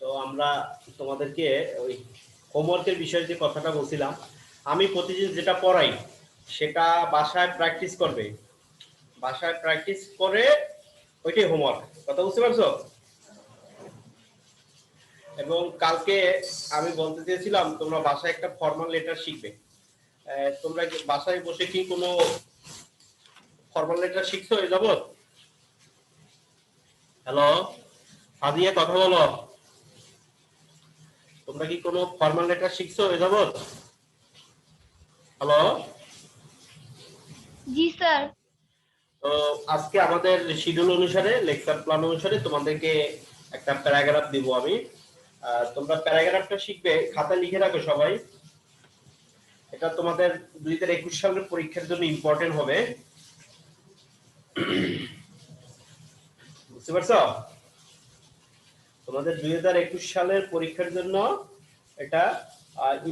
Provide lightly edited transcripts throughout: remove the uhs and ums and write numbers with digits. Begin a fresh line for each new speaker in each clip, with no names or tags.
তো আমরা তোমাদেরকে ওই হোমওয়ার্কের বিষয়ে যে কথাটা বলছিলাম, আমি প্রতিদিন যেটা পড়াই সেটা বাসায় প্র্যাকটিস করবে, বাসায় প্র্যাকটিস করে ওইটাই হোমওয়ার্ক। কথা বুঝতে পারছো? এবং কালকে আমি বলতে চেয়েছিলাম তোমরা বাসায় একটা ফর্মাল লেটার শিখবে। তোমরা বাসায় বসে কি কোনো ফর্মাল লেটার শিখছো এই যাবত? হ্যালো সাদিয়া, কথা বলো। তোমরা কি কোনো ফর্মাল লেটার শিখছো এই যাবত? হ্যালো।
জি স্যার।
তো আজকে আমাদের শিডিউল অনুসারে, লেকচার প্ল্যান অনুসারে তোমাদেরকে একটা প্যারাগ্রাফ দিব আমি। তোমরা প্যারাগ্রাফটা শিখবে, খাতা লিখে রাখো সবাই। এটা তোমাদের 2021 সালের পরীক্ষার জন্য ইম্পর্টেন্ট হবে, বুঝতে পারছো? তোমাদের 2021 সালের পরীক্ষার জন্য এটা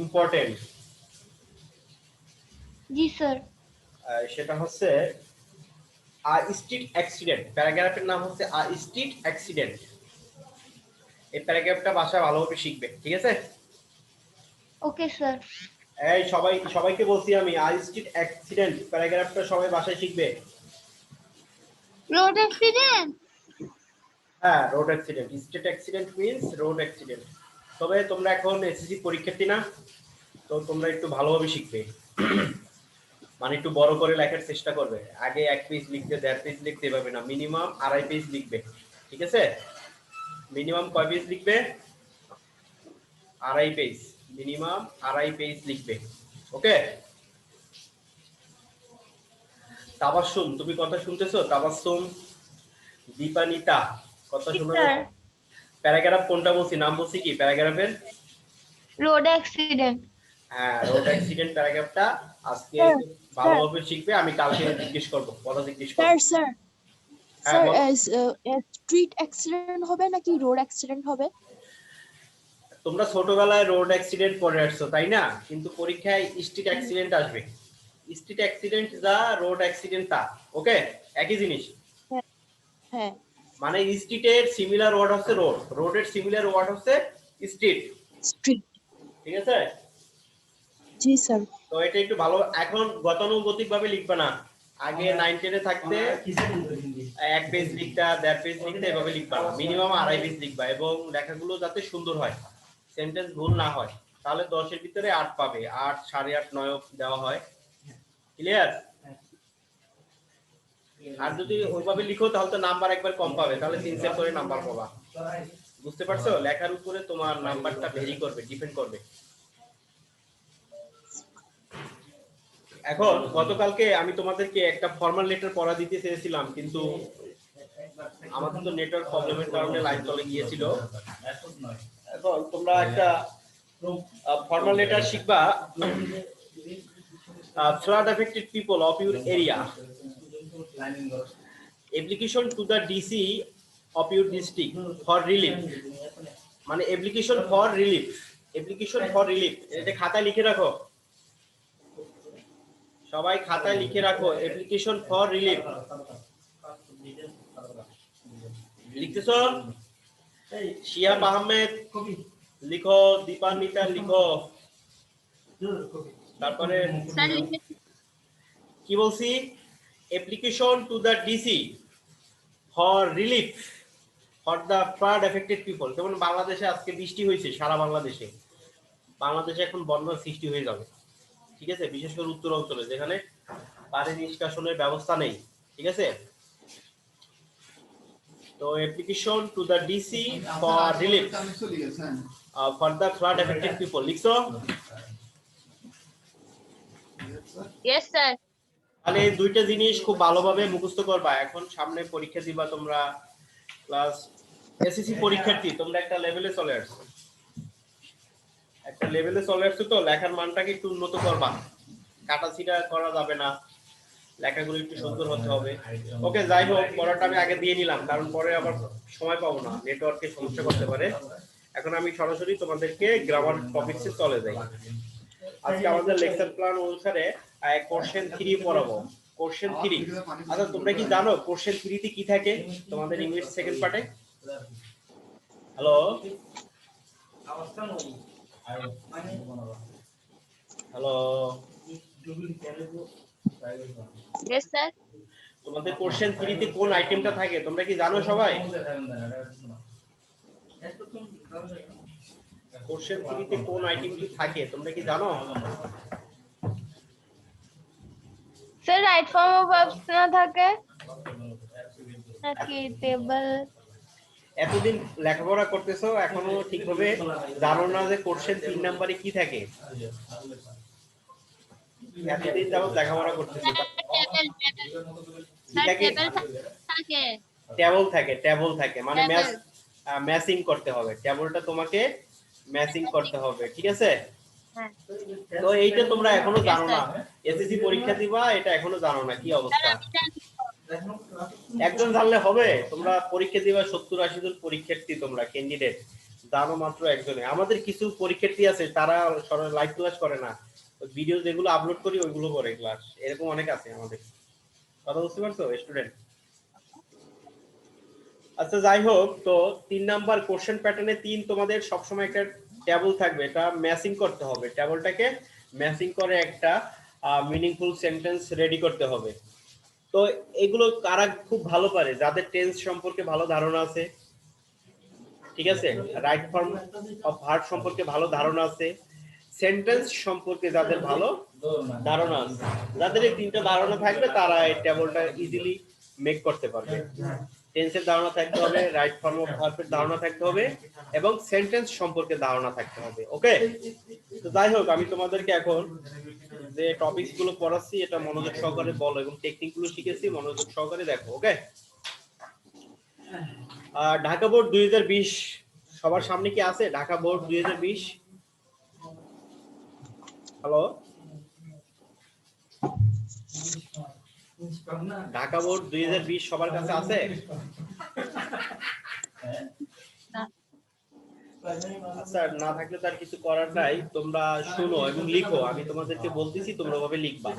ইম্পর্টেন্ট।
জি স্যার।
সেটা হচ্ছে আ স্ট্রিট অ্যাক্সিডেন্ট। প্যারাগ্রাফের নাম হচ্ছে আ স্ট্রিট অ্যাক্সিডেন্ট। এই প্যারাগ্রাফটা বাসায় ভালোভাবে শিখবে, ঠিক আছে?
Okay sir.
এই সবাইকে বলছি আমি, আ স্ট্রিট অ্যাক্সিডেন্ট প্যারাগ্রাফটা সবাই বাসায় শিখবে।
Road accident.
হ্যাঁ, road accident. Street accident means road accident. তবে তোমরা এখন এসএসসি পরীক্ষার্থী না, তো তোমরা একটু ভালোভাবে শিখবে, মানে একটু বড় করে লেখার চেষ্টা করবে। আগে 1 পেজ লিখতে, 1.5 পেজ লিখতে পারবে না, মিনিমাম 2.5 পেজ লিখবে, ঠিক আছে? মিনিমাম কয় পেজ লিখবে? 2.5 পেজ, মিনিমাম 2.5 পেজ লিখবে, ওকে? তাবাসসুম, তুমি কথা শুনতেছো? তাবাসসুম, দীপানিতা, কথা শোনা যাচ্ছে? প্যারাগ্রাফ কোনটা বলছি, নাম বলছি কি প্যারাগ্রাফের?
Road accident.
হ্যাঁ, রোড অ্যাক্সিডেন্ট প্যারাগ্রাফটা আজকে ভালোভাবে শিখবে। আমি কালকে জিজ্ঞেস করব, কথা জিজ্ঞেস করব।
স্যার
হ্যাঁ বল।
স্ট্রিট অ্যাক্সিডেন্ট হবে নাকি রোড অ্যাক্সিডেন্ট হবে?
তোমরা ছোটবেলায় রোড অ্যাক্সিডেন্ট পড়ে আসছো তাই না, কিন্তু পরীক্ষায় স্ট্রিট অ্যাক্সিডেন্ট আসবে। স্ট্রিট অ্যাক্সিডেন্ট যা, রোড অ্যাক্সিডেন্ট তা, ওকে? একই জিনিস।
হ্যাঁ।
মানে স্ট্রিটের সিমিলার ওয়ার্ড হচ্ছে রোড, রোডের সিমিলার ওয়ার্ড হচ্ছে স্ট্রিট,
স্ট্রিট।
ঠিক আছে?
জি স্যার।
তো এটা একটু ভালো, এখন গতানুগতিক ভাবে লিখবে না। আগে 9 10 এ থাকতে 1 পেজ লিখতা, 1.5 পেজ লিখতে, এভাবে লিখবা না, মিনিমাম 2.5 পেজ লিখবা, এবং লেখাগুলো যাতে সুন্দর হয়, সেন্টেন্স ভুল না হয়। তাহলে 10 এর ভিতরে 8 পাবে, 8 8.5 9 দেওয়া হয়। ক্লিয়ার? আর যদি ওইভাবে লিখো তাহলে তো নাম্বার একবার কম পাবে, তাহলে 3 সেট করে নাম্বার পাবা। বুঝতে পারছো? লেখার উপরে তোমার নাম্বারটা ভেরি করবে, ডিপেন্ড করবে। এখন গতকালকে আমি তোমাদেরকে একটা ফর্মাল লেটার পড়া দিতে চেয়েছিলাম, কিন্তু আমাদের তো নেটওয়ার্ক প্রবলেমের কারণে লাইন চলে গিয়েছিল। এখন তোমরা একটা ফর্মাল লেটার শিখবা, flood affected people of your area, application to the DC of your district for relief, মানে application for relief, application for relief. এটা খাতায় লিখে রাখো, সবাই খাতায় লিখে রাখো, application for relief. লিখতেছো? Shiyab Ahmed লিখো, দীপান্বিতা লিখো, তারপরে কি বলছি, application to the DC for relief for the flood affected people. যেমন বাংলাদেশে আজকে বৃষ্টি হয়েছে, সারা বাংলাদেশে, বাংলাদেশে এখন বন্যার সৃষ্টি হয়ে যাবে, ঠিক আছে? বিশেষ করে উত্তর অঞ্চলে যেখানে পানি নিষ্কাশনের ব্যবস্থা নেই, ঠিক আছে? তো application to the DC for relief for the flood affected people লিখছো?
Yes sir.
তাহলে এই দুইটা জিনিস খুব ভালোভাবে মুখস্থ করবা। এখন সামনে পরীক্ষা দিবা তোমরা, ক্লাস এসএসসি পরীক্ষার্থী, তোমরা একটা লেভেলে চলে আসছো, একটা লেভেলে চলে আসছো, তো লেখার মানটাকে একটু উন্নত করবা, কাটাছিটা করা যাবে না, লেখাগুলো একটু সুন্দর হতে হবে, ওকে? যাই হোক, পড়াটা আমি আগে দিয়ে নিলাম, কারণ পরে আবার সময় পাবো না, নেটওয়ার্কে সমস্যা করতে পারে। এখন আমি সরাসরি তোমাদেরকে গ্রামার টপিকসে চলে যাই। আজকে আমাদের লেকচার প্ল্যান অনুসারে কোশ্চেন 3 পড়াবো। কোশ্চেন 3, আচ্ছা তোমরা কি জানো কোশ্চেন 3 তে কি থাকে তোমাদের ইংলিশ সেকেন্ড পার্টে? Hello hello
Yes, sir.
তোমাদের কোশ্চেন 3 তে কোন আইটেমটা থাকে তোমরা কি জানো সবাই? কোশ্চেন 3 তে কোন আইটেমটি থাকে তোমরা কি জানো?
Sir, right form of verbs না থাকে নাকি টেবল?
এতদিন লেখাপড়া করতেছো এখনো ঠিকভাবে জানো না যে কোশ্চেন 3 নম্বরে কি থাকে? এতদিন যাবত লেখাপড়া করতেছো এটাকে
থাকে।
টেবল থাকে মানে
Table.
ম্যাচিং করতে হবে টেবলটা তোমাকে ম্যাচিং করতে হবে ঠিক আছে
হ্যাঁ।
তো এইটা তোমরা এখনো
Yes,
জানো
sir.
না এসএসসি পরীক্ষা দিবা এটা এখনো জানো না কি অবস্থা একজন জানলে হবে তোমরা পরীক্ষা দিবা 70-80 জন পরীক্ষার্থী তোমরা ক্যান্ডিডেট জানো মাত্র একজনে আমাদের কিছু পরীক্ষার্থী আছে তারা সরাসরি লাইভ ক্লাস করে না ভিডিও যেগুলো আপলোড করি ওইগুলো করে ক্লাস এরকম অনেক আছে আমাদের কথা বুঝতে পারছো স্টুডেন্ট আচ্ছা যাই হোক তো 3 নাম্বার কোশ্চেন প্যাটার্নে 3 তোমাদের সব সময় একটা টেবল থাকবে এটা ম্যাচিং করতে হবে টেবলটাকে ম্যাচিং করে একটা মিনিংফুল সেন্টেন্স রেডি করতে হবে তো এগুলো কারা খুব ভালো পারে যাদের টেন্স সম্পর্কে ভালো ধারণা আছে ঠিক আছে রাইট ফর্ম অফ ভার্ব সম্পর্কে ভালো ধারণা আছে সেন্টেন্স সম্পর্কে যাদের ভালো ধারণা আছে যাদের এই তিনটা ধারণা থাকবে তারা এই টেবলটা ইজিলি মেক করতে পারবে টেন্সের ধারণা থাকতে হবে রাইট ফর্ম অফ ভার্বের ধারণা থাকতে হবে এবং সেন্টেন্স সম্পর্কে ধারণা থাকতে হবে ওকে তো যাই হোক আমি তোমাদেরকে এখন যে টপিকস গুলো পড়াচ্ছি এটা মনোযোগ সহকারে বলো এবং টেকনিক গুলো শিখেছি মনোযোগ সহকারে দেখো ওকে ঢাকা বোর্ড 2020 সবার সামনে কি আছে Dhaka board 2020 hello Dhaka board 2020 সবার কাছে আছে আচ্ছা না থাকলে তার কিছু করার নাই তোমরা শুনো এবং লিখো আমি তোমাদেরকে বলতেছি তোমরা ভাবে লিখবা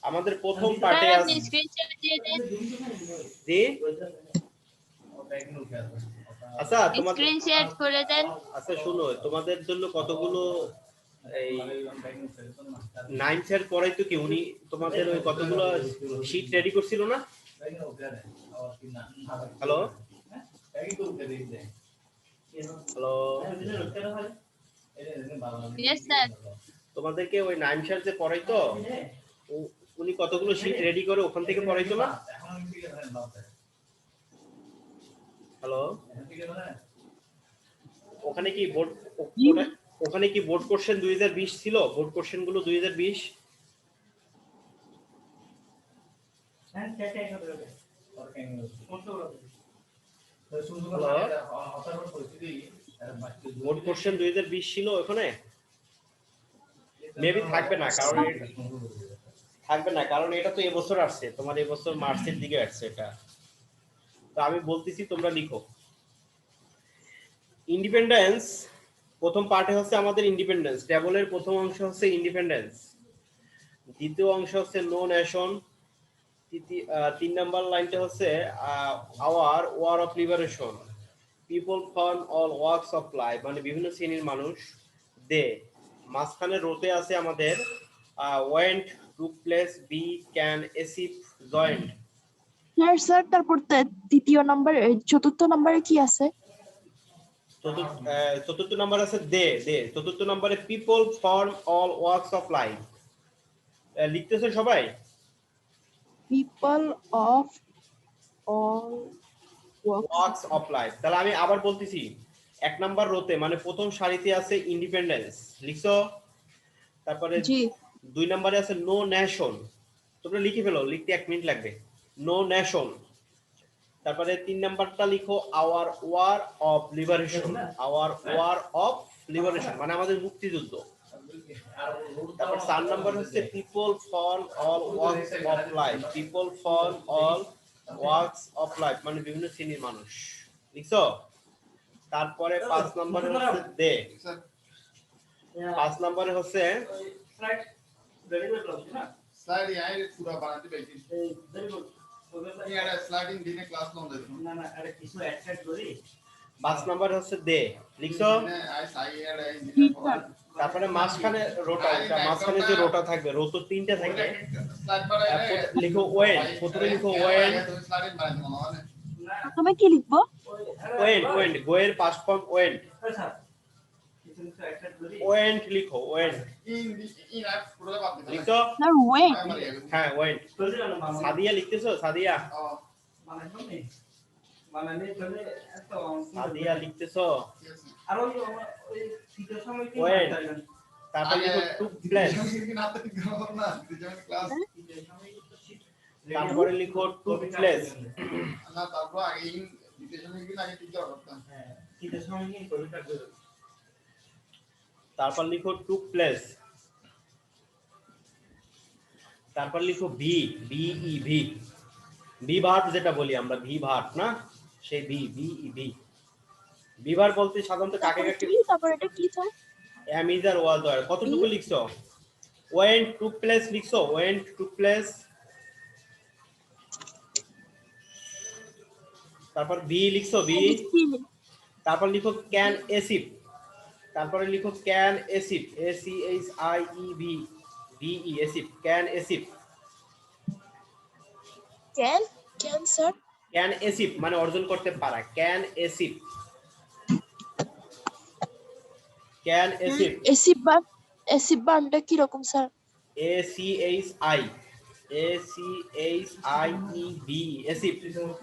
আমাদের প্রথম পার্টে
Sir,
আছে
আপনি screenshot দিয়ে দেন।
জি আচ্ছা তোমাদের
Screenshot করে দেন।
আচ্ছা শুনো তোমাদের জন্য কতগুলো এই 9 এর পরেই তো কি উনি তোমাদের ওই কতগুলো শীট রেডি করছিল না হ্যালো হ্যালো
Yes, sir.
তোমাদেরকে ওই 9 এর যে পড়াইতো উনি কতগুলো শীট রেডি করে ওখান থেকে পড়াইতো না হ্যালো ওখানে কি বোর্ড ওখানে কি বোর্ড কোশ্চেন 2020 ছিল বোর্ড কোশ্চেন গুলো 2020 বোর্ড কোশ্চেন 2020 ছিল ওখানে মেবি থাকবে না কারণ এটা তো এবছর আসছে তোমার এবছর মার্চের দিকে আসছে এটা তো আমি বলতেছি তোমরা লিখো ইন্ডিপেন্ডেন্স প্রথম পার্টে হচ্ছে আমাদের ইন্ডিপেন্ডেন্স টেবলের প্রথম অংশ হচ্ছে ইন্ডিপেন্ডেন্স দ্বিতীয় অংশ হচ্ছে নো নেশন 3 নাম্বার লাইনটা হচ্ছে our war of liberation people from all works of life মানে বিভিন্ন শ্রেণীর মানুষ দে মাঝখানে রোতে আছে আমাদের ওয়েন্ট টুক প্লেস বি ক্যান এসিপ জয়েন্ট
স্যার তারপর তৃতীয় নাম্বার চতুর্থ নম্বরে কি আছে
চতুর্থ নাম্বার আছে দে চতুর্থ নম্বরে people from all works of life লিখতেছে সবাই
people of all
works of life তাহলে আমি আবার বলতেছি এক নাম্বার রোতে মানে প্রথম সারিতে আছে ইন্ডিপেন্ডেন্স লিখছো তারপরে
জি
2 নম্বরে আছে নো নেশন তোমরা লিখে ফেলো লিখতে 1 মিনিট লাগবে নো নেশন তারপরে 3 নাম্বারটা লিখো আওয়ার ওয়ার অফ লিবারেশন মানে আমাদের মুক্তিযুদ্ধ তারপর 4 নাম্বার হচ্ছে people for all works of life মানে বিভিন্ন শ্রেণীর মানুষ লিখছো তারপরে 5 নম্বরে হচ্ছে দে 5 নম্বরে হচ্ছে
স্লাইডিং দিনে ক্লাস লং দেখুন
না না আরে কিছু অ্যাড করি
5 নাম্বার হচ্ছে দে লিখছো
আই সাই এর
জি স্যার
তারপরে মাঝখানে রোটা এটা মাঝখানে যে রোটা থাকবে রো তো তিনটা থাকে
স্লাইড করে
লিখো ওয়েন প্রথমে লিখো ওয়েন
স্লাইডিং বানাই মনে
না
প্রথমে কি লিখবো
ওয়েন ওয়েন গোয়ের পাস্ট ফর্ম ওয়েন
স্যার কিছু অ্যাড করি
ওয়েন লিখো ওয়েন
ইন ইন অ্যাপ পুরো বাদ দিতে
লিখছো
স্যার ওয়েট
হ্যাঁ ওয়েন
চলে গেল মামা
সাদিয়া লিখতেছো সাদিয়া
মানে শুনি মানে নেই চলে এত
সাদিয়া লিখতেছো
আর ওই শীতের সময় কি
Wait.
করতে
তারপর লিখো টু প্লেস
ক্লাস
শীতের সময় তো শীত
তারপরে লিখো টু প্লেস
না তারপর আগে ইন ডিটেশনে কি আগে টিচার করতাম
হ্যাঁ শীতের সময় কি কবিতা করবে
তারপর লিখো টু প্লেস তারপর লিখো V B E V V verb যেটা বলি আমরা ভি ভার্ব না সেই V B E V V verb বলতে সাধারণত কাকে কাকে
তারপর এটা কি স্যার
am is আর was আর কতটুকু লিখছো when took place লিখছো when took place তারপর বি লিখছো বি তারপর লিখো ক্যান এসিভ তারপরে লিখো can achieve A C H I E V V E achieve can achieve
can sir
can achieve মানে অর্জন করতে পারা ক্যান এসিভ ক্যান এসিভ
এসিভ বানটা কি রকম sir
A C H I A C H I E V achieve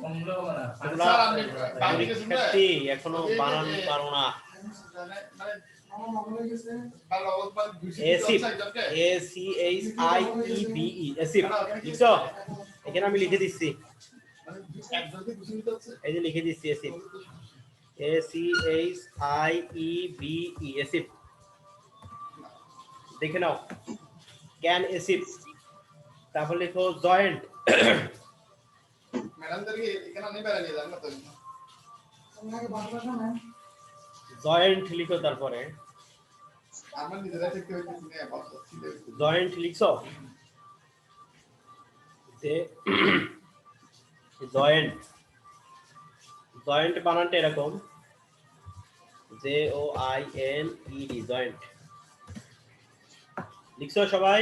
কমলো না
তোমরা পরীক্ষার্থী এখনো বানানো পারো না achieve A C H I E V E achieve লিখছো এখানে আমি লিখে দিচ্ছি এই যে লিখে দিচ্ছি achieve A C H I E V E achieve দেখে নাও ক্যান এসিভ তারপর লিখো জয়েন্ট
ম্যাডামদেরকে এখানে আমি বেড়া নিয়ে যান না তো
জয়েন্ট লিখো তারপরে
আমার নিজেরাই দেখতে হইতেছি না বাবা
জয়েন্ট লিখছো যে জয়েন্ট জয়েন্ট বানানটা এরকম J O I N E D joint লিখছো সবাই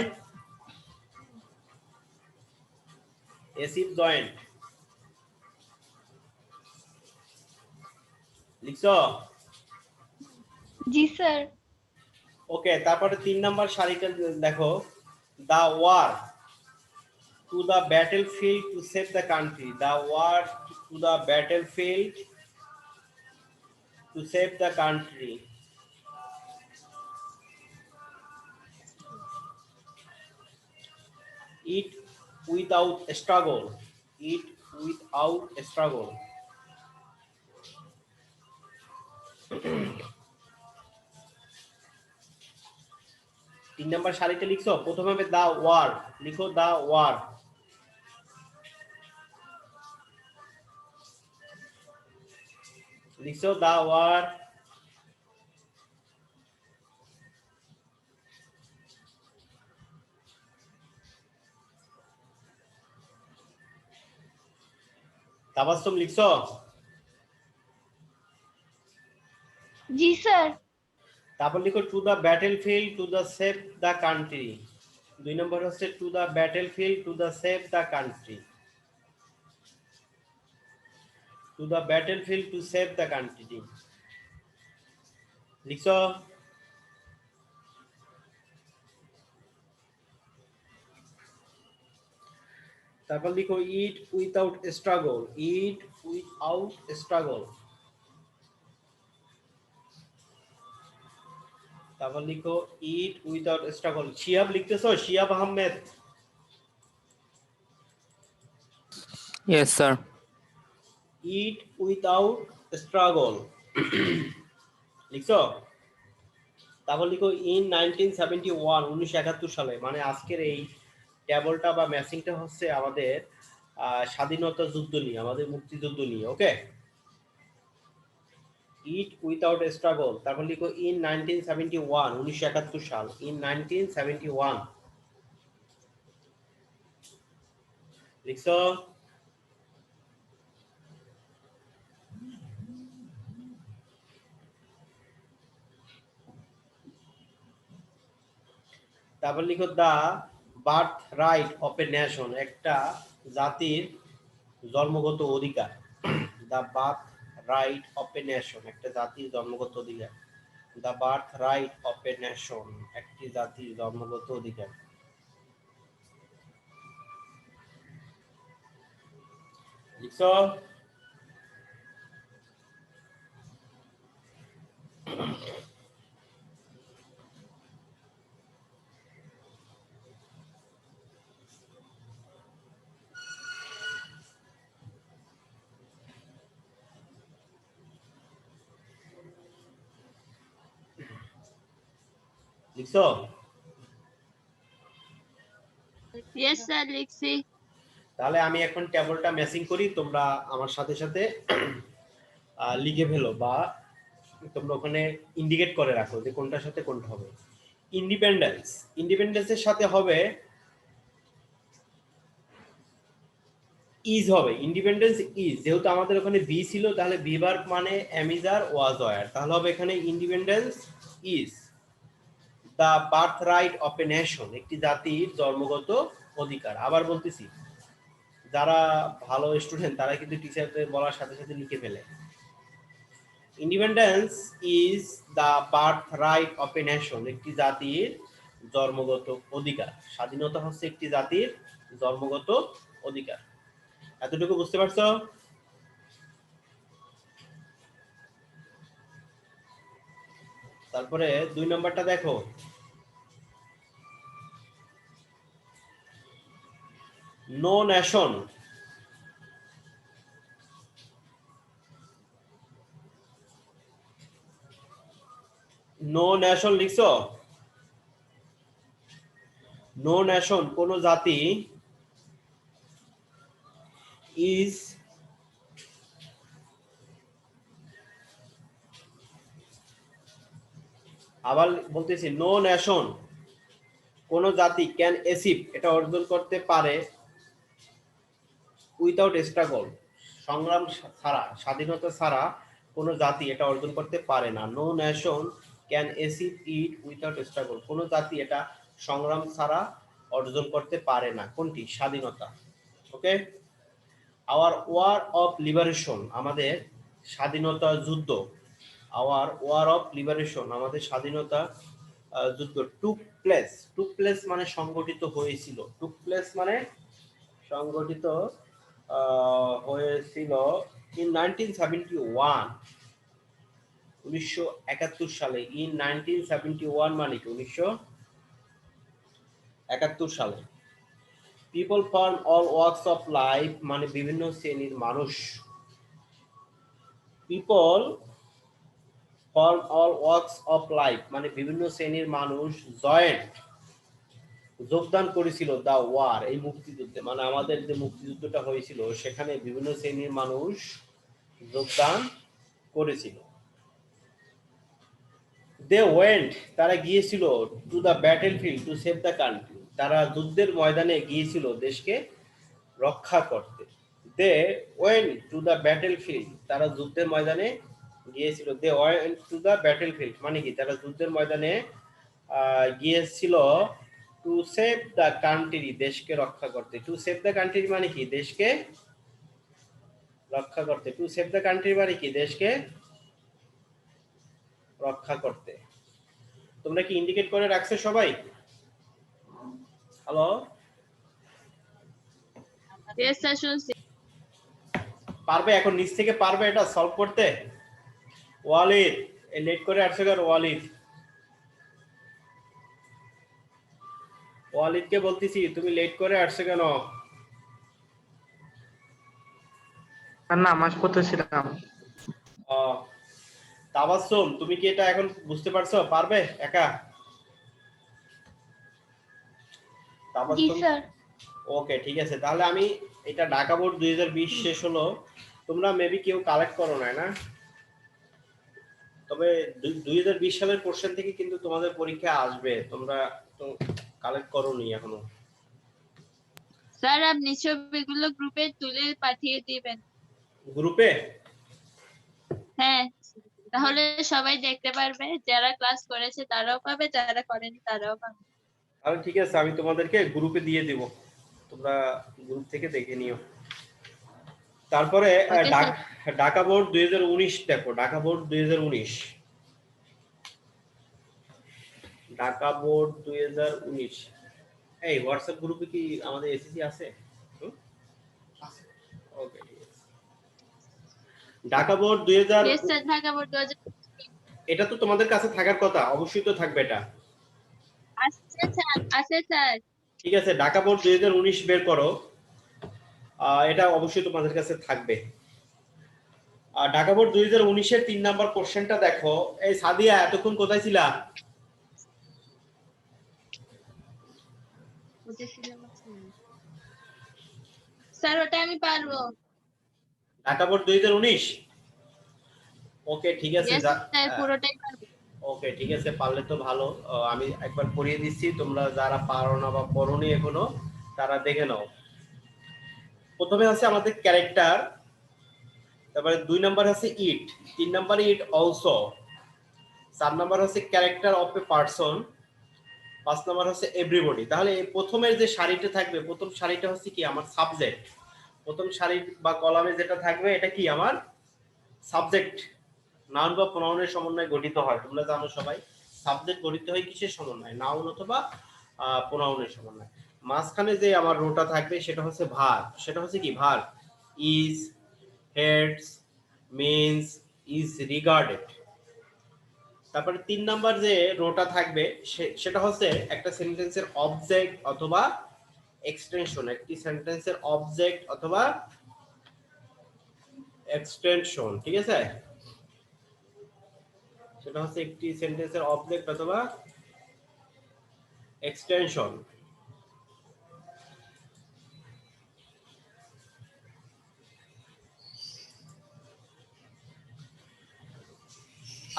এসিভ জয়েন্ট লিখছো
जी सर
ওকে তারপরে 3 নাম্বার সারিটা দেখো the war to the battlefield to save the country the war to the battlefield to save the country eat without struggle eat without struggle তিন number সারিতে লিখছো প্রথমে হবে দা ওয়ার লিখো দা ওয়ার লিখছো দা ওয়ার তাবাসসুম লিখছো
जी सर
তারপর লিখো to the battlefield to the save the country 2 number হচ্ছে to the battlefield to the save the country to the battlefield to save the country লিখছো তারপর লিখো eat without struggle eat without struggle তারপর লিখো eat without struggle Shihab লিখতেছো Shihab Ahmed
Yes, sir.
Eat without struggle লিখছো তারপর লিখো ইন 1971 1971 সালে মানে আজকের এই টেবলটা বা ম্যাচিংটা হচ্ছে আমাদের স্বাধীনতা যুদ্ধ নিয়ে আমাদের মুক্তিযুদ্ধ নিয়ে ওকে ইট উইথাউট স্ট্রাগল তারপর লিখো ইন 1971 1971 সাল ইন 1971 লিখছো তারপর লিখো the birth right of a nation, একটা জাতির জন্মগত অধিকার। The birth right of a nation, একটা জাতির জন্মগত অধিকার। The birth right of a nation, একটি জাতির জন্মগত অধিকার। লিখছো? লিখছো?
Yes, sir, লিখছি।
তাহলে আমি এখন টেবলটা ম্যাচিং করি, তোমরা আমার সাথে সাথে লিখে ফেলো বা তোমরা ওখানে ইন্ডিকেট করে রাখো যে কোনটার সাথে কোনটা হবে। ইন্ডিপেন্ডেন্স, ইন্ডিপেন্ডেন্সের সাথে হবে ইজ হবে। ইন্ডিপেন্ডেন্স ইজ, যেহেতু আমাদের ওখানে বি ছিল তাহলে বি ভার্ব মানে অ্যামিজার ওয়াজ ওয়ার, তাহলে হবে এখানে independence is the birth right of a nation, একটি জাতির জন্মগত অধিকার। আবার বলতেছি, যারা ভালো স্টুডেন্ট তারা কিন্তু টিচারদের বলার সাথে সাথে লিখে ফেলে। Independence is the birth right of a nation, একটি জাতির জন্মগত অধিকার। স্বাধীনতা হচ্ছে একটি জাতির জন্মগত অধিকার। এতটুকু বুঝতে পারছো? তারপরে 2 নম্বরটা দেখো। নো নেশন, নো নেশন লিখছো? নো নেশন, কোন জাতি ইজ আবার বলতেছি, নো নেশন কোন জাতি ক্যান অ্যাচিভ, এটা অর্জন করতে পারে উইথাউট স্ট্রাগল, সংগ্রাম ছাড়া, স্বাধীনতা ছাড়া কোন জাতি এটা অর্জন করতে পারে না। No nation can achieve it without struggle, কোন জাতি এটা সংগ্রাম ছাড়া অর্জন করতে পারে না। কোনটি? স্বাধীনতা। ওকে। আওয়ার ওয়ার অফ লিবারেশন, আমাদের স্বাধীনতা যুদ্ধ। আওয়ার ওয়ার অফ লিবারেশন, আমাদের স্বাধীনতা যুদ্ধ। টুক প্লেস, টুক প্লেস মানে সংগঠিত হয়েছিল। টুক প্লেস মানে সংগঠিত হয়েছিল ইন 1971, 1971 সালে। ইন 1971 মানে কি? 1971 সালে। People from all works of life মানে বিভিন্ন শ্রেণীর মানুষ। People from all works of life মানে বিভিন্ন শ্রেণীর মানুষ জয়েন্ট, যোগদান করেছিল দা ওয়ার, এই মুক্তিযুদ্ধে। মানে আমাদের যে মুক্তিযুদ্ধটা হয়েছিল সেখানে বিভিন্ন শ্রেণীর মানুষ যোগদান করেছিল। দে ওয়েন্ট, তারা গিয়েছিল to the battle field to save the country, তারা যুদ্ধের ময়দানে গিয়েছিল দেশকে রক্ষা করতে। They went to the battle field, তারা যুদ্ধের ময়দানে গিয়েছিল। They went to the battle field মানে কি? তারা যুদ্ধের ময়দানে গিয়েছিল টু সেভ দ্য কান্ট্রি, দেশকে রক্ষা করতে। টু সেভ দ্য কান্ট্রি মানে কি? দেশকে রক্ষা করতে। টু সেভ দ্য কান্ট্রি মানে কি? দেশকে রক্ষা করতে। তোমরা কি ইন্ডিকেট করে রাখছো সবাই? হ্যালো,
Yes, sir, শুনছি।
পারবে এখন নিচ থেকে পারবে এটা সলভ করতে? ওয়ালিদ, এই লেট করে আসছে কেন? ওয়ালিদ, ওয়ালিদকে বলতেছি তুমি লেট করে আসছে কেন?
নামাজ পড়তেছিলাম।
তাবাসসুম, তুমি কি এটা এখন বুঝতে পারছো? পারবে একা?
জি
তাবাসসুম,
স্যার।
ওকে ঠিক আছে। তাহলে আমি এটা ঢাকা বোর্ড 2020 শেষ হলো, তোমরা মেবি কেউ কালেক্ট করো না? তবে 2020 সালের কোশ্চেন থেকে কিন্তু তোমাদের পরীক্ষা আসবে, তোমরা তো কালেক্ট করোনি এখনো।
স্যার আপনি ছবিগুলো গ্রুপে তুলে পাঠিয়ে দিবেন।
গ্রুপে?
হ্যাঁ, তাহলে সবাই দেখতে পারবে, যারা ক্লাস করেছে তারাও পাবে, যারা করেনি তারাও পাবে।
তাহলে ঠিক আছে, আমি তোমাদেরকে গ্রুপে দিয়ে দিব, তোমরা গ্রুপ থেকে দেখে নিও। তারপরে
Okay, sir.
ঢাকা বোর্ড 2019 দেখো, ঢাকা বোর্ড 2019, ঢাকা বোর্ড 2019। এই হোয়াটসঅ্যাপ গ্রুপে কি আমাদের এসএসসি আছে? ওকে, Dhaka board 2000,
Yes, sir. Dhaka board 2000.
এটা তো তোমাদের কাছে থাকার কথা, অবশ্যই তো থাকবে এটা।
আছে স্যার।
ঠিক আছে, ঢাকা বোর্ড 2019 বের করো, এটা অবশ্যই তোমাদের কাছে থাকবে। আর ঢাকা বোর্ড 2019 এর 3 নাম্বার কোশ্চেনটা দেখো। এই সাদিয়া, এতক্ষণ কোথায় ছিলা?
স্যার ওটা আমি পারবো।
ঢাকা বোর্ড 2019, ওকে ঠিক আছে।
Yes, স্যার পুরোটাই পারবো।
ওকে ঠিক আছে, পারলে তো ভালো। আমি একবার পড়িয়ে দিচ্ছি, তোমরা যারা পারো না বা পড়োনি এখনো তারা দেখে নাও। প্রথমে আছে আমাদের ক্যারেক্টার, তারপরে 2 নাম্বার আছে ইট, 3 নাম্বার ইট অলসো, 4 নাম্বার হচ্ছে character of a person, 5 number হচ্ছে এভরিবডি। তাহলে এই প্রথমের যে সারিটা থাকবে, প্রথম সারিটা হচ্ছে কি আমার সাবজেক্ট। প্রথম সারি বা কলামে যেটা থাকবে এটা কি আমার সাবজেক্ট। নাউন বা প্রোনাউনের সমন্বয়ে গঠিত হয়, তোমরা জানো সবাই। সাবজেক্ট গঠিত হয় কিসের সমন্বয়ে? নাউন অথবা প্রোনাউনের সমন্বয়ে। মাঝখানে যে আমার রোটা থাকবে সেটা হচ্ছে ভার্ব, সেটা হচ্ছে কি verb, is, heads, means, is regarded. তারপরে 3 নাম্বার যে রোটা থাকবে সেটা হচ্ছে একটা সেন্টেন্সের অবজেক্ট অথবা এক্সটেনশন, একটি সেন্টেন্সের অবজেক্ট অথবা এক্সটেনশন, ঠিক আছে? সেটা হচ্ছে একটি সেন্টেন্সের অবজেক্ট অথবা extension.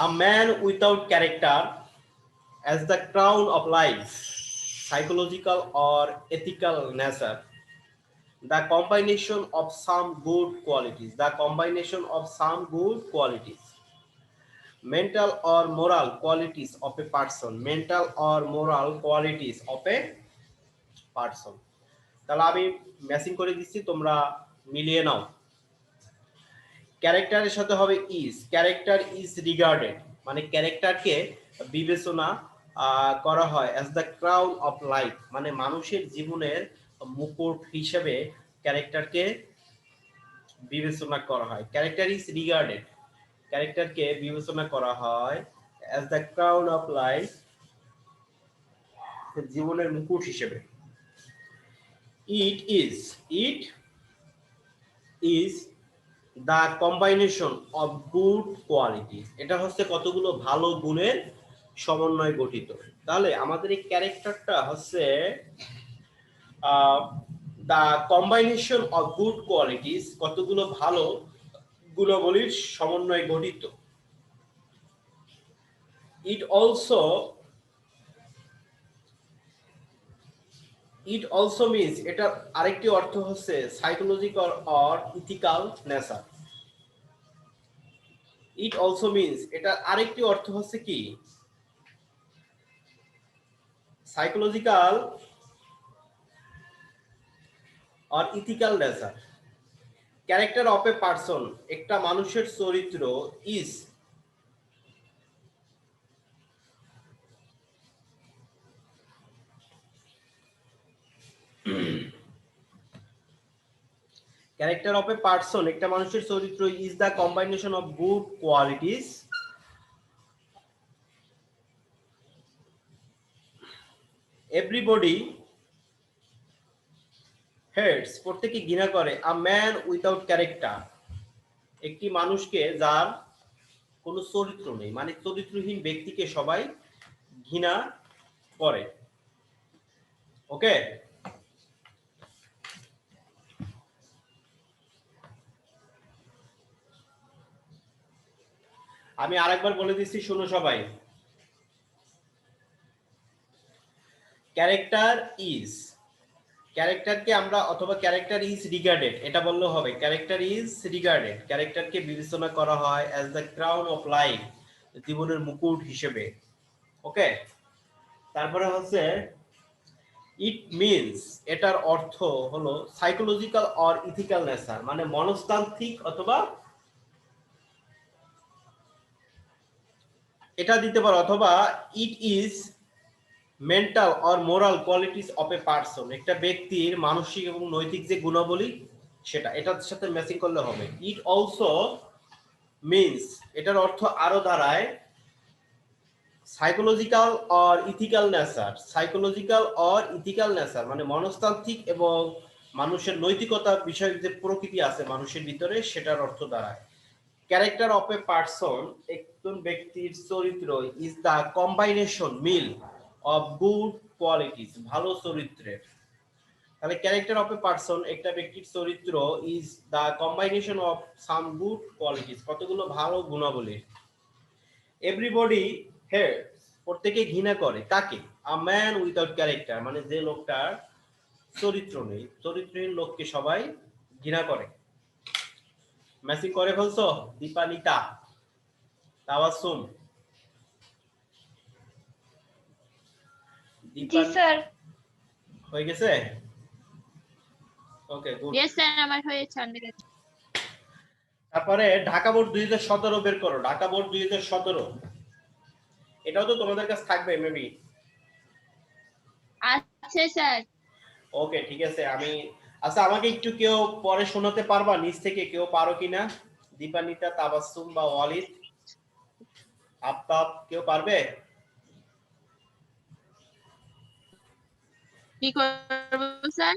A man without character as the crown of life, psychological or ethical nature, the combination of some good qualities, the combination of some good qualities, mental or moral qualities of a person, mental or moral qualities of a person। তাহলে আমি matching করে দিচ্ছি, তোমরা মিলিয়ে নাও। ক্যারেক্টারের সাথে হবে is, character is regarded, মানে ক্যারেক্টারকে বিবেচনা করা হয় as the crown of life, মানে মানুষের জীবনের মুকুট হিসেবে ক্যারেক্টারকে বিবেচনা করা হয়। ক্যারেক্টার ইজ রিগার্ডেড, ক্যারেক্টারকে বিবেচনা করা হয় as the crown of life, জীবনের মুকুট হিসেবে। It is, it is the combination of good quality, এটা হচ্ছে কতগুলো ভালো গুণের সমন্বয়ে গঠিত। তাহলে আমাদের এই ক্যারেক্টারটা হচ্ছে the combination of good qualities, কতগুলো ভালো গুণাবলীর সমন্বয়ে গঠিত। It also, it also means, এটা আরেকটি অর্থ হচ্ছে psychological or ethical nature. It also means, এটা আরেকটি অর্থ হচ্ছে কি সাইকোলজিক্যাল আর ethical nature. Character of a person, একটা মানুষের চরিত্র, is character of a person, একটা মানুষের চরিত্র is the combination of good qualities, everybody hates, প্রত্যেকে ঘৃণা করে, আ ম্যান উইথাউট ক্যারেক্টার, একটি মানুষকে যার কোনো চরিত্র নেই, মানে চরিত্রহীন ব্যক্তিকে সবাই ঘৃণা করে। ওকে, আমি আরেকবার বলে দিচ্ছি, শুনো সবাই। ক্যারেক্টার ইজ, ক্যারেক্টারকে আমরা অথবা ক্যারেক্টার ইজ রিগার্ডেড এটা বললেও হবে। ক্যারেক্টার ইজ রিগার্ডেড, ক্যারেক্টারকে বিবেচনা করা হয় as the crown of life, জীবনের মুকুট হিসেবে। ওকে, তারপরে হচ্ছে ইট মিনস, এটার অর্থ হলো সাইকোলজিক্যাল অর ইথিক্যাল নেচার, মানে মনস্তান্ত্রিক অথবা এটা দিতে পারো, অথবা it is mental or moral qualities of a person, একটা ব্যক্তির মানসিক এবং নৈতিক যে গুণাবলী সেটা, এটার সাথে ম্যাচিং করলে হবে। ইট অলসো মিনস, এটার অর্থ আরো দাঁড়ায় psychological or ethical nature, psychological or ethical nature মানে মনস্তান্ত্রিক এবং মানুষের নৈতিকতা বিষয়ক যে প্রকৃতি আছে মানুষের ভিতরে, সেটার অর্থ দাঁড়ায়। ক্যারেক্টার অফ এ পারসন, একজন ব্যক্তির চরিত্র ইজ দ্য কম্বাইনেশন মিল অফ গুড কোয়ালিটিস, ভালো চরিত্রের। তাহলে ক্যারেক্টার অফ এ পারসন, একটা ব্যক্তির চরিত্র is the combination of some good qualities, কতগুলো ভালো গুণাবলী। এভরিবডি হেটস, প্রত্যেকে ঘৃণা করে কাকে? আ ম্যান উইদাউট ক্যারেক্টার, মানে যে লোকটার চরিত্র নেই, চরিত্রহীন লোককে সবাই ঘৃণা করে। ম্যাচিং করে ফেলছো? দীপানিতা, তাবাসসুম,
জি স্যার।
হয়ে গেছে? Okay good.
ইয়েস স্যার, আমার হয়েছে অনেক।
তারপরে ঢাকা বোর্ড 2017 বের করো, ঢাকা বোর্ড 2017, এটাও তো তোমাদের কাছে থাকবে মেবি।
আচ্ছা স্যার।
ওকে ঠিক আছে, আমি আচ্ছা আমাকে একটু কেউ পরে শোনাতে পারবা নিচ থেকে, কেউ পারো কিনা? দীপানিতা, তাবাসসুম বা ওয়ালিদ, আফতাব, কেউ পারবে?
কি করব স্যার?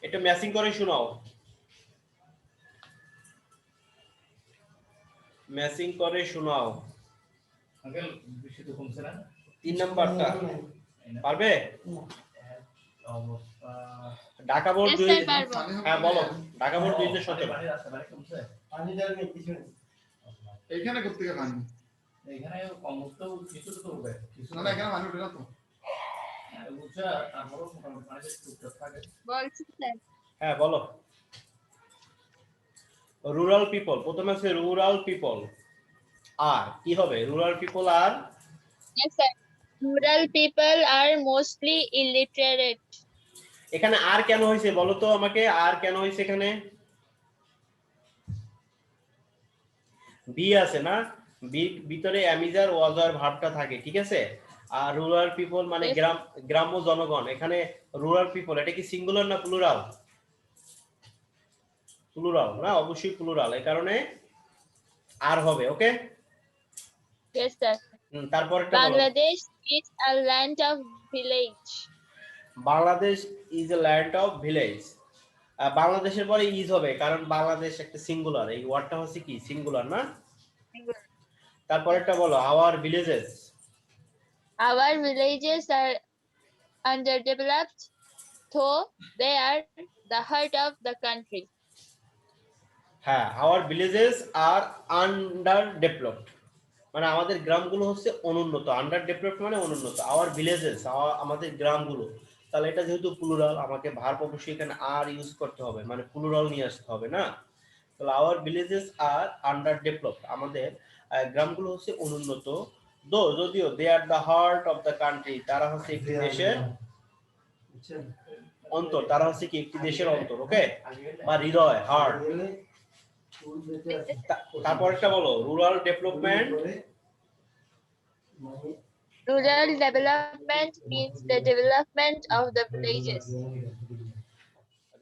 এটা ম্যাচিং করে শোনাও, ম্যাচিং করে শোনাও।
আঙ্কেল বেশি তো কমছে না
3 নাম্বারটা পারবে?
অবস্থা
ঢাকা বোর্ড
Yes,
2,
sir, পারবো।
হ্যাঁ বলো, ঢাকা বোর্ড 2017।
পানি রাস্তা বাড়ি কমছে
পানি যাবে কিছু এইখানে করতে গিয়ে পানি
এখানে কমস্ত কিছু তো হবে কিছু
না এখানে পানি উঠে না তো
বুঝছা তারপরও মোটামুটি পানি টুকটাক থাকে
বলছি স্যার।
হ্যাঁ বলো। রুরাল পিপল, প্রথমে আছে রুরাল পিপল, আর কি হবে? Rural people R
Yes, sir. Rural people are mostly illiterate.
এখানে আর কেন হয়েছে বলো তো আমাকে, আর কেন হয়েছে এখানে? বি আছে না, বি ভিতরে অ্যামিজার ওয়াজার ভার্বটা থাকে, ঠিক আছে। আর রুরাল পিপল মানে
Yes.
গ্রাম্য জনগণ, এখানে রুরাল পিপল এটা কি সিঙ্গুলার না প্লুরাল? প্লুরাল না, অবশ্যই প্লুরাল, এই কারণে আর হবে। ওকে,
Yes, sir.
তারপরটা বলো।
Bangladesh is a land of village.
Bangladesh is a land of village, বাংলাদেশের পরে ইজ হবে কারণ বাংলাদেশ একটা সিঙ্গুলার, এই ওয়ার্ডটা হচ্ছে কি সিঙ্গুলার না। তারপরেরটা বলো, our villages.
Our villages are underdeveloped, though they are the heart of the country.
হ্যাঁ, our villages are under developed, মানে আমাদের গ্রামগুলো হচ্ছে অনুন্নত, আন্ডার ডেভেলপড মানে অনুন্নত। আওয়ার ভিলেজেস, আমাদের গ্রামগুলো, তাহলে এটা যেহেতু প্লুরাল আমাকে ভার্ব অবশ্যই এখানে আর ইউজ করতে হবে, মানে প্লুরাল নিয়ে আসতে হবে না। তাহলে our villages are under developed, আমাদের গ্রামগুলো হচ্ছে অনুন্নত। যদিও they are the heart of the country, তারা হচ্ছে একটি দেশের অন্তর, তারা হচ্ছে কি একটি দেশের অন্তর। ওকে, বা হৃদয়, হার্ট। তারপরটা বলো, rural development.
Rural development means the development of the villages.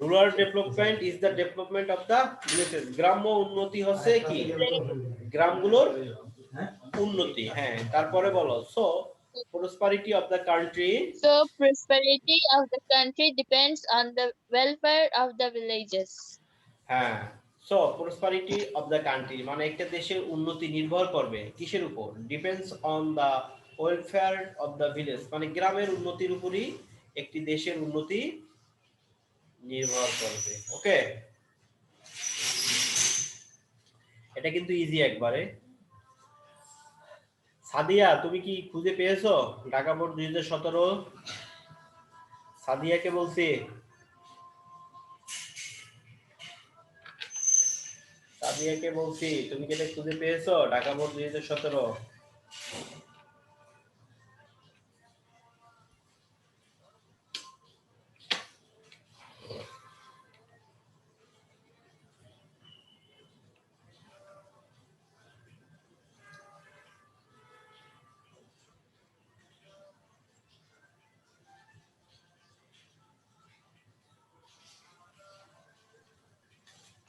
Rural development is the development of the villages, গ্রাম্য উন্নতি হচ্ছে কি গ্রামগুলোর উন্নতি। হ্যাঁ, তারপরে বলো, so prosperity of the country.
So prosperity of the country depends on the welfare of the villages.
হ্যাঁ, so prosperity of the country মানে একটা দেশের উন্নতি নির্ভর করবে কিসের উপর? Depends on the welfare of the village, মানে গ্রামের উন্নতির উপরই একটি দেশের উন্নতি নির্ভর করবে। ওকে, এটা কিন্তু ইজি একবারে। সাদিয়া, তুমি কি খুঁজে পেয়েছো ঢাকা বোর্ড 2017? সাদিয়াকে বলছি, সাদিয়াকে বলছি, তুমি কি এটা খুঁজে পেয়েছো ঢাকা বোর্ড 2017?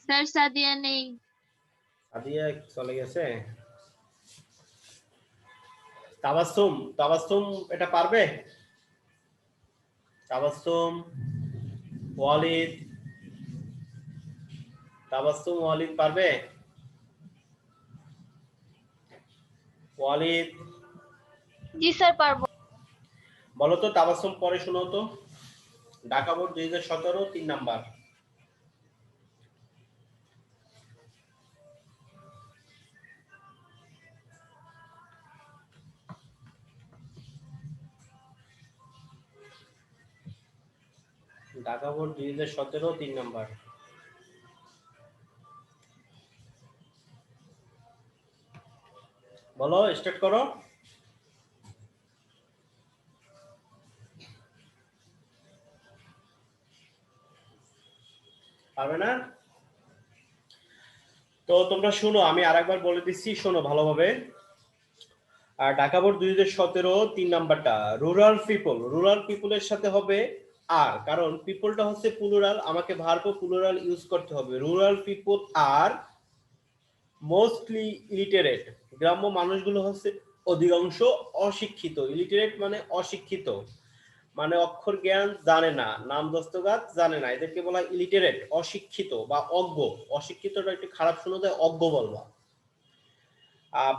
স্যার সাদিয়া নেই।
সাদিয়া চলে গেছে। তাবাসসুম, তাবাসসুম এটা পারবে? তাবাসসুম, ওয়ালিদ, তাবাসসুম ওয়ালিদ পারবে? ওয়ালিদ
জি স্যার পারবো।
বলো তো তাবাসসুম পরে শোনো তো। Dhaka board 2017 3 number. Dhaka board 2017 3 number. বলো, স্টার্ট করো। পারবে না? তো তোমরা শোনো, আমি আরেকবার বলে দিচ্ছি, শোনো ভালোভাবে। আর ঢাকা বোর্ড 2017 3 নাম্বারটা রুরাল পিপল, রুরাল পিপলের সাথে হবে আর, কারণ পিপলটা হচ্ছে প্লুরাল, আমাকে ভার্ব প্লুরাল ইউজ করতে হবে। রুরাল পিপল আর মোস্টলি ইলিটারেট, গ্রাম্য মানুষগুলো হচ্ছে অধিকাংশ অশিক্ষিত। ইলিটারেট মানে অশিক্ষিত, মানে অক্ষর জ্ঞান জানে না, নাম দস্তগাত জানে না, এদেরকে বলা হয় ইলিটারেট, অশিক্ষিত বা অজ্ঞ। অশিক্ষিতটা একটু খারাপ শোনাতে, অজ্ঞ বলবা।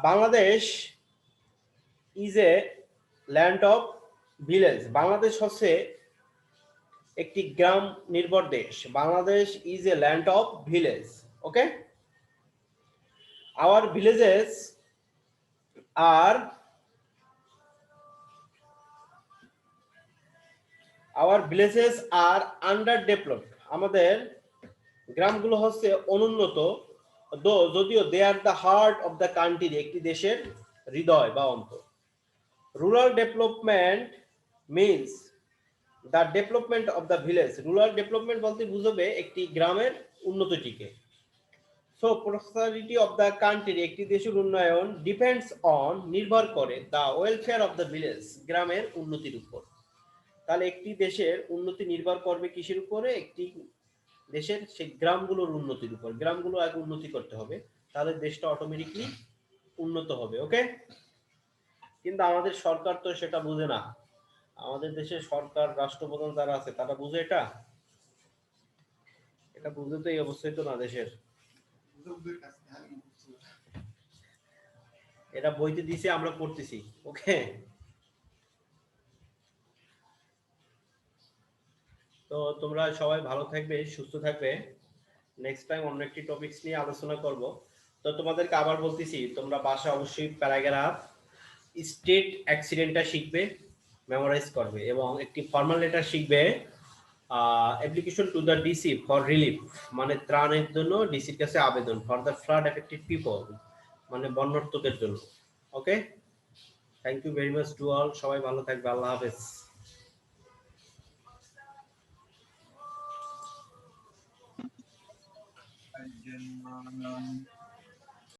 Bangladesh is a land of village, Bangladesh হচ্ছে একটি গ্রাম নির্ভর দেশ। Bangladesh is a land of village. Okay, our villages are our villages are under developed, আমাদের গ্রামগুলো হচ্ছে অনুন্নত, যদিও they are the heart of the country, একটি দেশের হৃদয় বা অন্তর। Rural development means the development of the village, রুরাল ডেভেলপমেন্ট বলতে বুঝবে একটি গ্রামের উন্নতিটিকে। So prosperity of the country, একটি দেশের উন্নয়ন ডিপেন্ডস অন, নির্ভর করে, the welfare of the village, গ্রামের উন্নতির উপর। তাহলে একটি দেশের উন্নতি নির্ভর করবে কিসের উপরে? একটি দেশের সেই গ্রামগুলোর উন্নতির উপর। গ্রামগুলো আগে উন্নতি করতে হবে, তাহলে দেশটা অটোমেটিকলি উন্নত হবে। ওকে, কিন্তু আমাদের সরকার তো সেটা বুঝে না। আমাদের দেশের সরকার, রাষ্ট্রপ্রধান যারা আছে তারা বুঝে এটা? এটা বুঝে তো এই অবস্থায় তো না দেশের।
লোকদের কাছে হাল মুখস্থ।
এটা বইতে দিছে, আমরা পড়তেছি। ওকে, তো তোমরা সবাই ভালো থাকবে, সুস্থ থাকবে। নেক্সট টাইম অন্য একটি টপিকস নিয়ে আলোচনা করব। তো তোমাদেরকে আবার বলতেছি, তোমরা বাসায় অবশ্যই প্যারাগ্রাফ স্টেট অ্যাক্সিডেন্টটা শিখবে, মেমোরাইজ করবে, এবং একটি ফর্মাল লেটার শিখবে। Application to the DC for relief, মানে ত্রাণের জন্য ডিসির কাছে আবেদন। For the flood affected people, মানে বন্যার্তদের জন্য। Okay, thank you very much to all, সবাই ভালো থাকবে, আল্লাহ হাফেজ।